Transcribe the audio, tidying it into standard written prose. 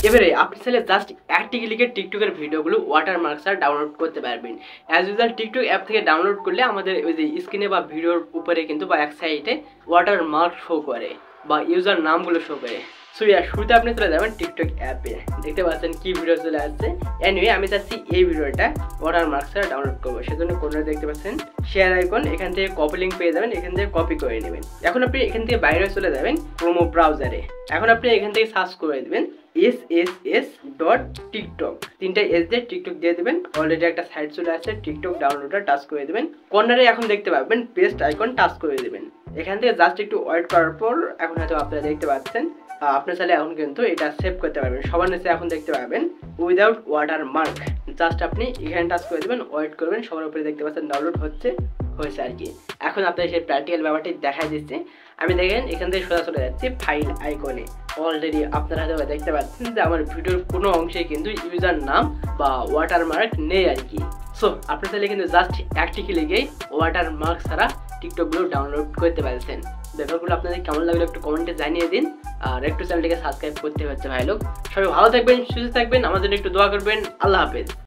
এবারে আপনি চাইলে জাস্ট একটি ক্লিকে টিকটকের ভিডিওগুলো ওয়াটারমার্ক ছাড়া ডাউনলোড করতে পারবেন। অ্যাজ ইউজুয়াল টিকটক অ্যাপ থেকে ডাউনলোড করলে আমাদের ওই যে স্ক্রিনে বা ভিডিওর উপরে কিন্তু বা এক সাইডে ওয়াটারমার্ক শো করে বা ইউজার নামগুলো শো করে। সো শুরুতে আপনি চলে যাবেন টিকটক অ্যাপে, দেখতে পাচ্ছেন কি ভিডিও চলে আসছে। এনিওয়ে আমি চাচ্ছি এই ভিডিওটা ওয়াটারমার্ক ছাড়া ডাউনলোড করবো, সেজন্য কোনটা দেখতে পাচ্ছেন শেয়ার আইকন, এখান থেকে কপি লিঙ্ক পেয়ে যাবেন, এখান থেকে কপি করে নেবেন। এখন আপনি এখান থেকে বাইরে চলে যাবেন ক্রোমো ব্রাউজারে। এখন আপনি এখান থেকে সার্চ করে দেবেন SSS.TikTok, 3টা S দিয়ে টিকটক দিয়ে দেবেন। অলরেডি একটা সাইট চলে আসছে, টিকটক ডাউনলোডার টাচ করে দেবেন। কর্নারে এখন দেখতে পাবেন পেস্ট আইকন, টাচ করে দেবেন। এখান থেকে জাস্ট একটু ওয়েট করার পর এখন হয়তো আপনারা দেখতে পাচ্ছেন আপনি চাইলে এখন কিন্তু এটা সেভ করতে পারবেন। সবার নিচে এখন দেখতে পাবেন উইদাউট ওয়াটারমার্ক, জাস্ট আপনি এখানে টাচ করে দেবেন, ওয়েট করবেন। সবার উপরে দেখতে পাচ্ছেন ডাউনলোড হয়েছে আর কি। এখন আপনাদের সেই প্র্যাকটিক্যাল ব্যাপারটি দেখাই দিচ্ছি। আমি দেখেন এখান থেকে সোজা চলে যাচ্ছি ফাইল আইকনে। অলরেডি আপনারা হয়তো দেখতে পাচ্ছেন যে আমার ভিডিওর কোনো অংশে কিন্তু ইউজার নাম বা ওয়াটারমার্ক নেই আর কি। সো আপনি চাইলে কিন্তু জাস্ট একটি ক্লিকেই ওয়াটারমার্ক ছাড়া টিকটকগুলো ডাউনলোড করতে পারছেন। ব্যাপারগুলো আপনাদের কেমন লাগলো একটু কমেন্টে জানিয়ে দিন, আর একটু চ্যানেলটিকে সাবস্ক্রাইব করতে হচ্ছে ভাই লোক। সবাই ভালো থাকবেন, সুস্থ থাকবেন, আমাদের একটু দোয়া করবেন। আল্লাহ হাফেজ।